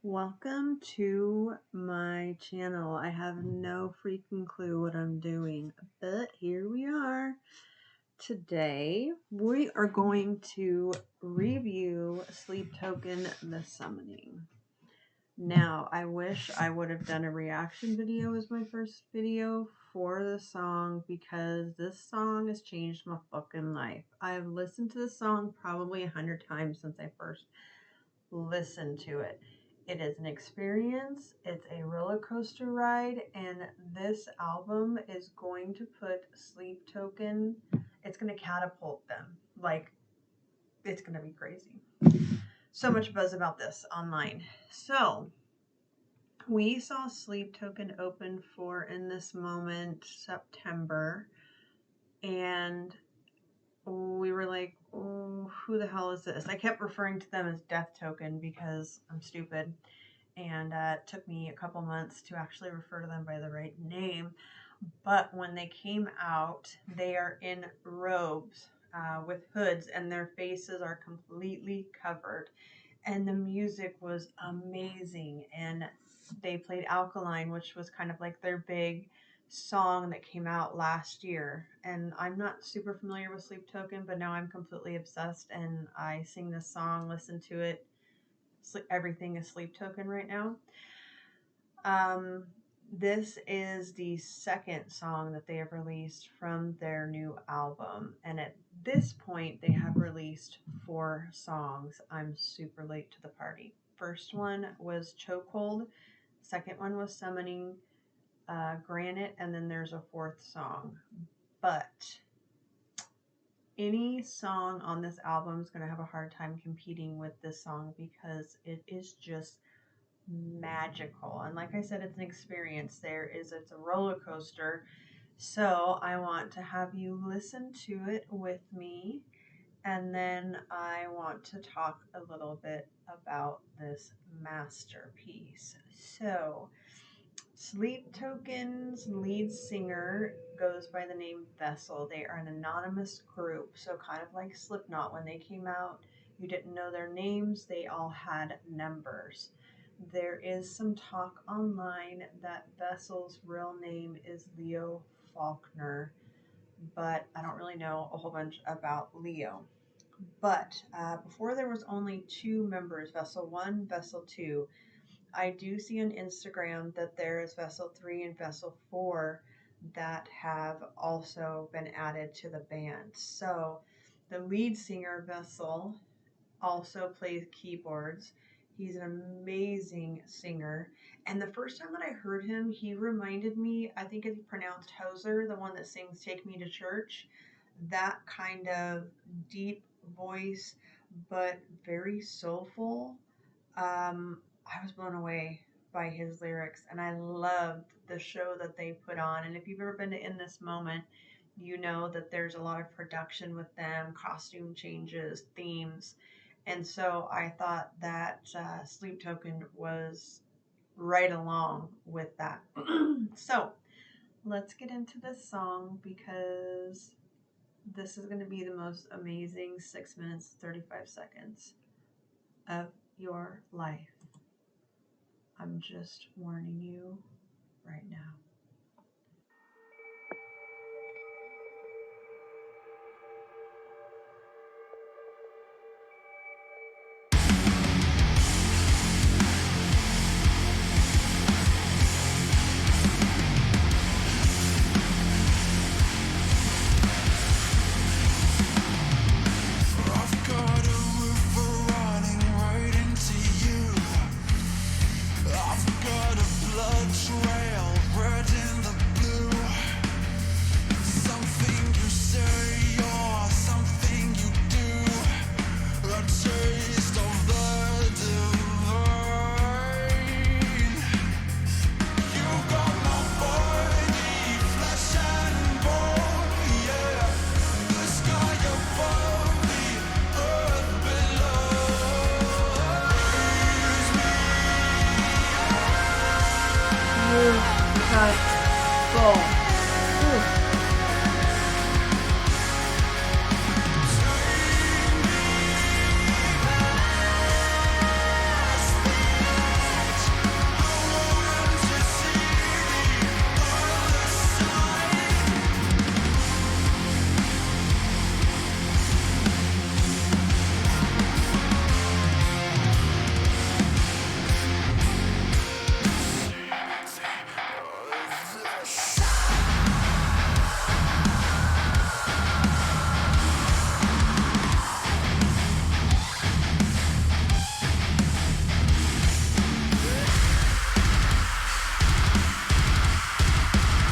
Welcome to my channel. I have no freaking clue what I'm doing, but here we are. Today, we are going to review Sleep Token The Summoning. Now, I wish I would have done a reaction video as my first video for the song because this song has changed my fucking life. I have listened to the song probably 100 times since I first listened to it. It is an experience, it's a roller coaster ride, and this album is going to put Sleep Token, it's going to catapult them. Like, it's going to be crazy. So much buzz about this online. So, we saw Sleep Token open for In This Moment September, and we were like, oh, who the hell is this? I kept referring to them as Death Token because I'm stupid. And it took me a couple months to actually refer to them by the right name. But when they came out, they are in robes with hoods, and their faces are completely covered. And the music was amazing. And they played Alkaline, which was kind of like their big song that came out last year. And I'm not super familiar with Sleep Token, but now I'm completely obsessed, and I sing this song, listen to it. Everything is Sleep Token right now. This is the second song that they have released from their new album, and at this point they have released 4 songs. I'm super late to the party. First one was Chokehold, second one was Summoning, Granite, and then there's a 4th song. But any song on this album is going to have a hard time competing with this song because it is just magical. And like I said, it's an experience. It's a roller coaster. So I want to have you listen to it with me, and then I want to talk a little bit about this masterpiece. So Sleep Token's lead singer goes by the name Vessel. They are an anonymous group, so kind of like Slipknot. When they came out, you didn't know their names. They all had numbers. There is some talk online that Vessel's real name is Leo Faulkner, but I don't really know a whole bunch about Leo. But before there was only 2 members, Vessel 1, Vessel 2. I do see on Instagram that there is Vessel 3 and Vessel 4 that have also been added to the band. So the lead singer, Vessel, also plays keyboards. He's an amazing singer. And the first time that I heard him, he reminded me, I think it's pronounced Hoser, the one that sings Take Me to Church. That kind of deep voice, but very soulful. I was blown away by his lyrics, and I loved the show that they put on. And if you've ever been to In This Moment, you know that there's a lot of production with them, costume changes, themes. And so I thought that Sleep Token was right along with that. So let's get into this song because this is going to be the most amazing 6 minutes, 35 seconds of your life. I'm just warning you right now.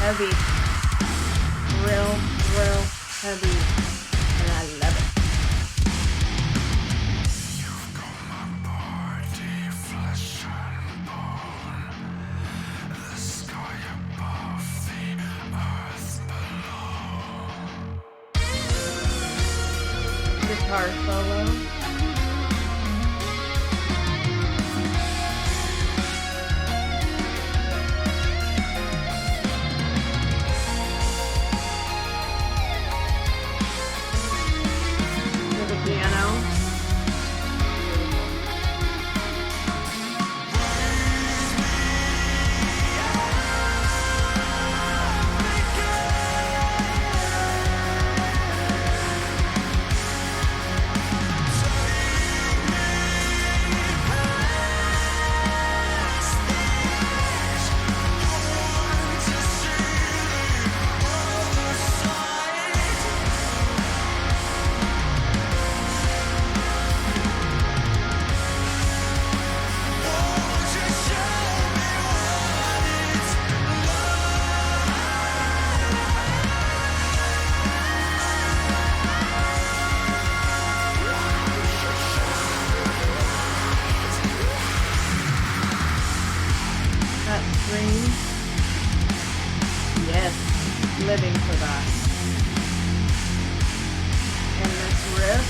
heavy. Real heavy. And I love it. Guitar solo. To the piano. Yes, living for that. And this riff.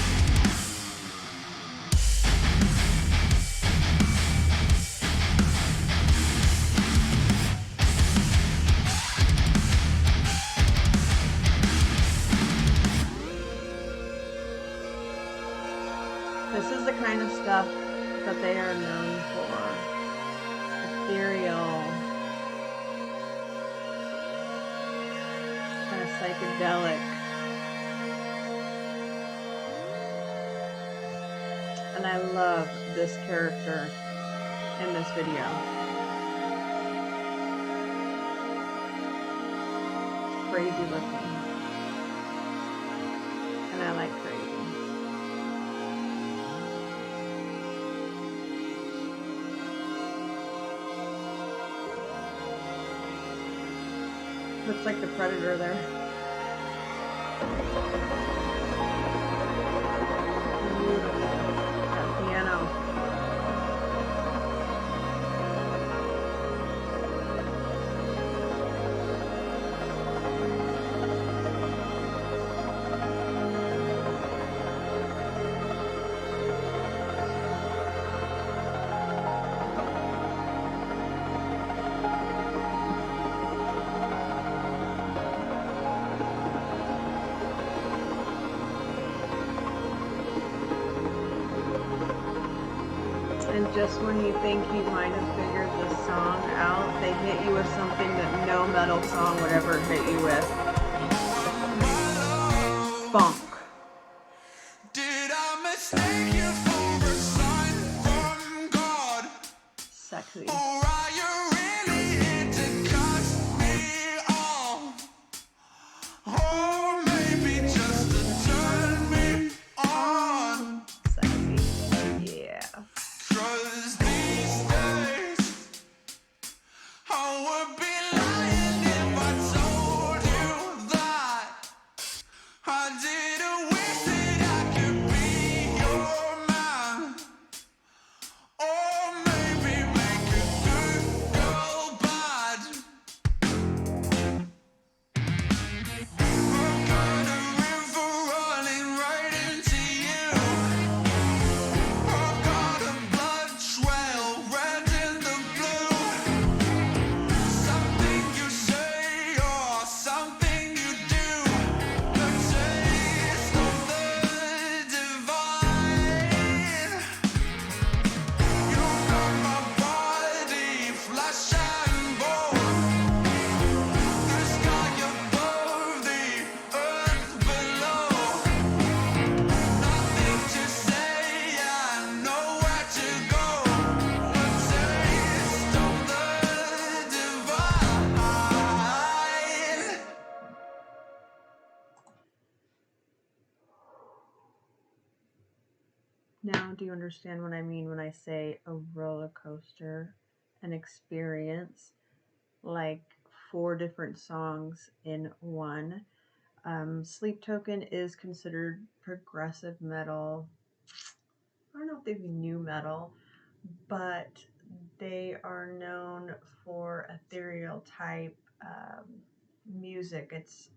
This is the kind of stuff that they are known for. Ethereal. Kind of psychedelic. And I love this character in this video. Crazy looking. And I like crazy. Looks like the Predator there. Beautiful. That piano. And just when you think you might have figured the song out, they hit you with something that no metal song would ever hit you with. Funk. Did I mistake you for a sign from God? Sexy. Or are you really here to cut me off? Or maybe just to turn me on? Sexy. Yeah. 'Cause these days I would be lying if I told you that I didn't wish that I could be your man. Or maybe make a good girl bad. I've got a river running right into you. I've got a blood trail red in the blue. Something you say or something you do. The taste of the divine. You got my body, flesh and bone. The sky above, the earth below. Nothing to say, I know where to go. A taste of the divine. Now, do you understand what I mean when I say a roller coaster, an experience, like 4 different songs in one. Sleep Token is considered progressive metal. I don't know if they'd be new metal, but they are known for ethereal type music. It's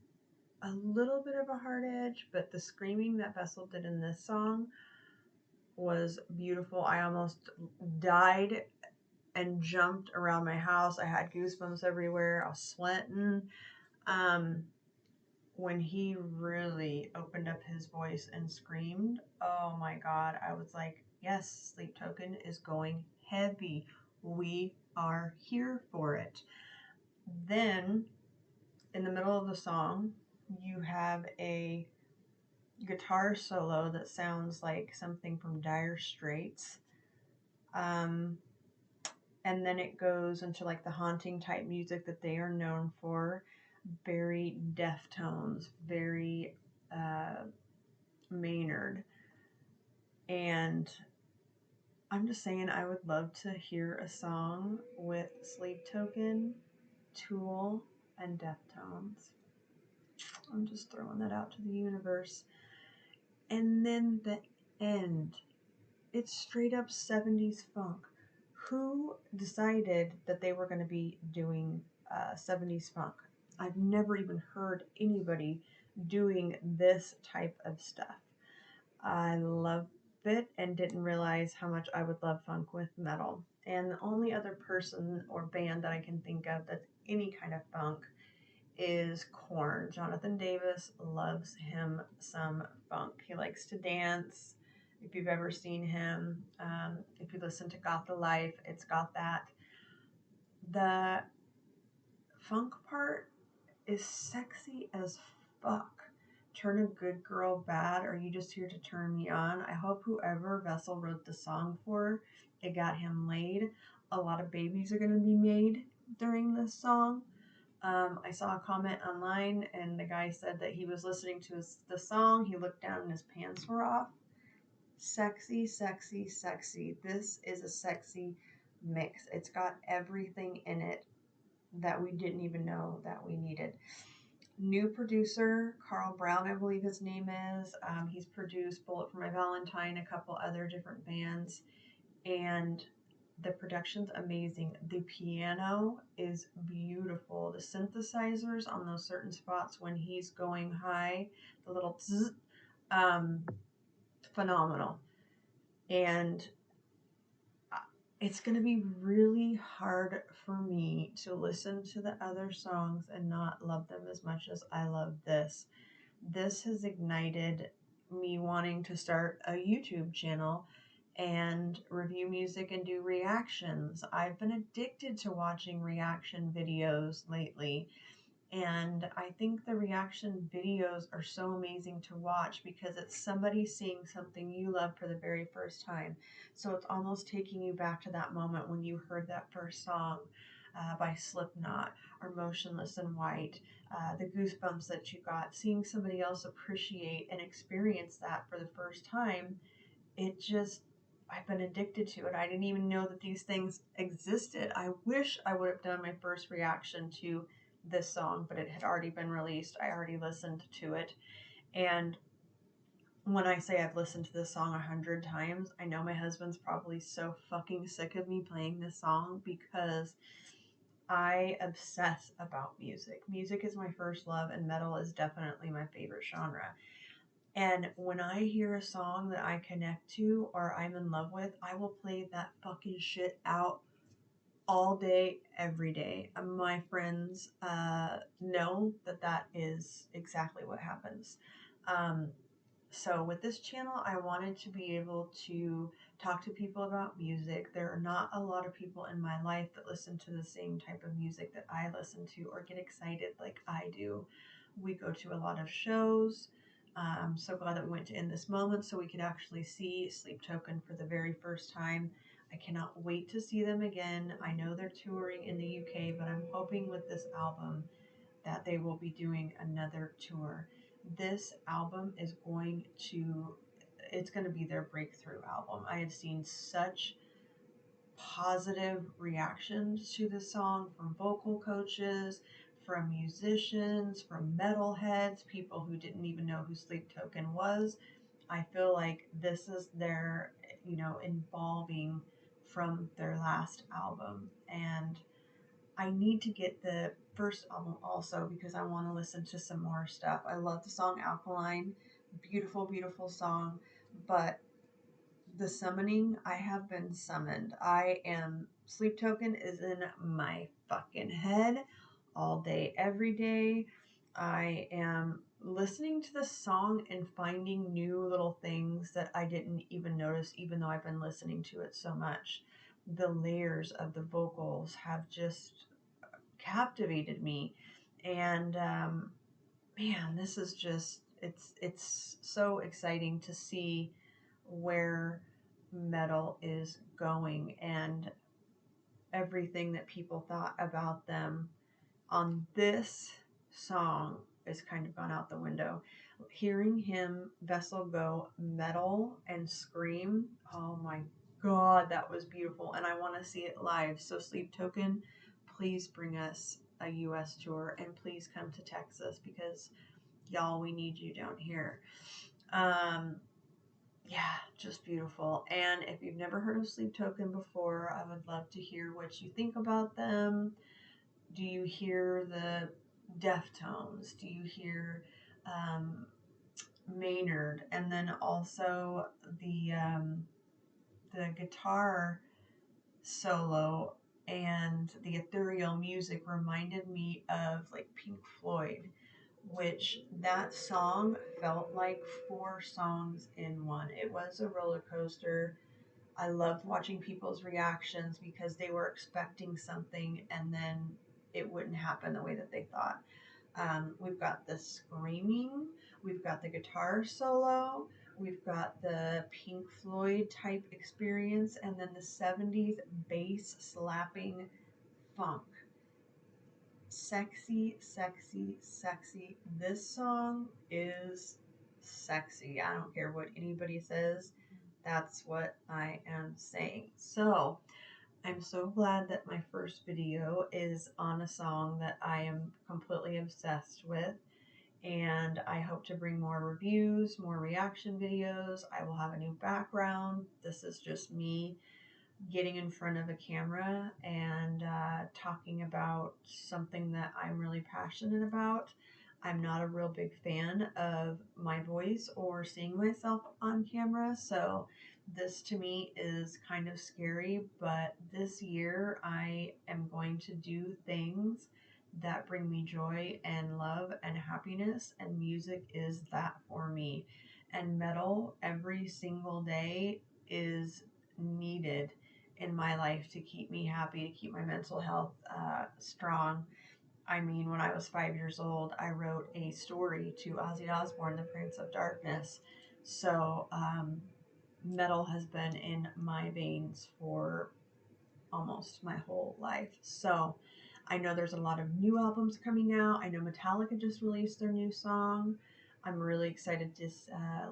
a little bit of a hard edge, but the screaming that Vessel did in this song was beautiful. I almost died and jumped around my house. I had goosebumps everywhere. I was sweating. When he really opened up his voice and screamed, oh my God, I was like, yes, Sleep Token is going heavy. We are here for it. Then, in the middle of the song, you have a guitar solo that sounds like something from Dire Straits. And then it goes into like the haunting type music that they are known for. Very Deftones, very Maynard. And I'm just saying, I would love to hear a song with Sleep Token, Tool, and Deftones. I'm just throwing that out to the universe. And then the end. It's straight up 70s funk. Who decided that they were going to be doing 70s funk? I've never even heard anybody doing this type of stuff. I love it and didn't realize how much I would love funk with metal. And the only other person or band that I can think of that's any kind of funk is Korn. Jonathan Davis loves him some funk. He likes to dance. If you've ever seen him, if you listen to Got the Life, it's got that. The funk part is sexy as fuck. Turn a good girl bad, or are you just here to turn me on? I hope whoever Vessel wrote the song for, it got him laid. A lot of babies are going to be made during this song. I saw a comment online, and the guy said that he was listening to the song. He looked down and his pants were off. Sexy, sexy, sexy. This is a sexy mix. It's got everything in it that we didn't even know that we needed. New producer, Carl Brown, I believe his name is. He's produced Bullet for My Valentine, a couple other different bands, and the production's amazing. The piano is beautiful. The synthesizers on those certain spots when he's going high, the little zzz, phenomenal. And it's going to be really hard for me to listen to the other songs and not love them as much as I love this. This has ignited me wanting to start a YouTube channel and review music and do reactions. I've been addicted to watching reaction videos lately, and I think the reaction videos are so amazing to watch because it's somebody seeing something you love for the very first time. So it's almost taking you back to that moment when you heard that first song by Slipknot or Motionless in White, the goosebumps that you got, seeing somebody else appreciate and experience that for the first time. It just, I've been addicted to it. I didn't even know that these things existed. I wish I would have done my first reaction to this song, but it had already been released. I already listened to it. And when I say I've listened to this song 100 times, I know my husband's probably so fucking sick of me playing this song because I obsess about music. Music is my first love, and metal is definitely my favorite genre. And when I hear a song that I connect to or I'm in love with, I will play that fucking shit out all day, every day. My friends know that that is exactly what happens. So with this channel, I wanted to be able to talk to people about music. There are not a lot of people in my life that listen to the same type of music that I listen to or get excited like I do. We go to a lot of shows. I'm so glad that we went to In This Moment so we could actually see Sleep Token for the very first time. I cannot wait to see them again. I know they're touring in the UK, but I'm hoping with this album that they will be doing another tour. This album is it's going to be their breakthrough album. I have seen such positive reactions to this song from vocal coaches, from musicians, from metalheads, people who didn't even know who Sleep Token was. I feel like this is their, evolving from their last album. And I need to get the first album also because I want to listen to some more stuff. I love the song Alkaline. Beautiful, beautiful song. But the summoning, I have been summoned. Sleep Token is in my fucking head all day, every day. I am listening to the song and finding new little things that I didn't even notice, even though I've been listening to it so much. The layers of the vocals have just captivated me. And man, this is just it's so exciting to see where metal is going and everything that people thought about them on this song is kind of gone out the window. Hearing him Vessel go metal and scream, oh my god, that was beautiful, and I want to see it live. So Sleep Token, please bring us a US tour and please come to Texas because y'all, we need you down here. Yeah, just beautiful. And if you've never heard of Sleep Token before, I would love to hear what you think about them. Do you hear the Deftones? Do you hear Maynard? And then also the guitar solo and the ethereal music reminded me of like Pink Floyd, which that song felt like 4 songs in one. It was a roller coaster. I loved watching people's reactions because they were expecting something and then it wouldn't happen the way that they thought. We've got the screaming, we've got the guitar solo, we've got the Pink Floyd type experience, and then the 70s bass slapping funk. Sexy, sexy, sexy. This song is sexy. I don't care what anybody says. That's what I am saying. So, I'm so glad that my first video is on a song that I am completely obsessed with. And I hope to bring more reviews, more reaction videos. I will have a new background. This is just me getting in front of a camera and talking about something that I'm really passionate about. I'm not a real big fan of my voice or seeing myself on camera, so this to me is kind of scary, but this year I am going to do things that bring me joy and love and happiness, and music is that for me. And metal every single day is needed in my life to keep me happy, to keep my mental health strong. I mean, when I was 5 years old, I wrote a story to Ozzy Osbourne, the Prince of Darkness. So, metal has been in my veins for almost my whole life. So, I know there's a lot of new albums coming out. I know Metallica just released their new song. I'm really excited to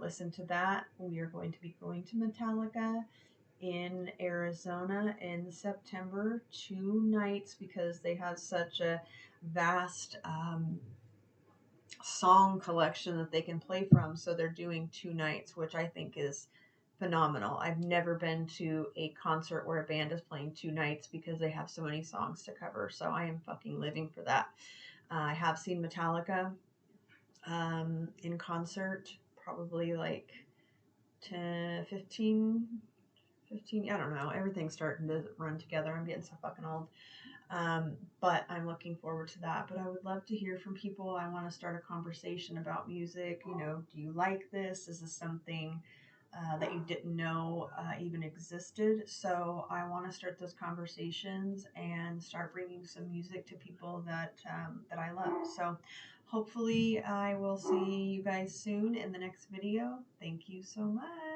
listen to that. We are going to be going to Metallica in Arizona in September, 2 nights, because they have such a vast song collection that they can play from. So they're doing 2 nights, which I think is phenomenal. I've never been to a concert where a band is playing 2 nights because they have so many songs to cover. So I am fucking living for that. I have seen Metallica in concert, probably like 10, 15, I don't know. Everything's starting to run together. I'm getting so fucking old. But I'm looking forward to that. But I would love to hear from people. I want to start a conversation about music. Do you like this? Is this something that you didn't know even existed? So I want to start those conversations and start bringing some music to people that I love. So hopefully I will see you guys soon in the next video. Thank you so much.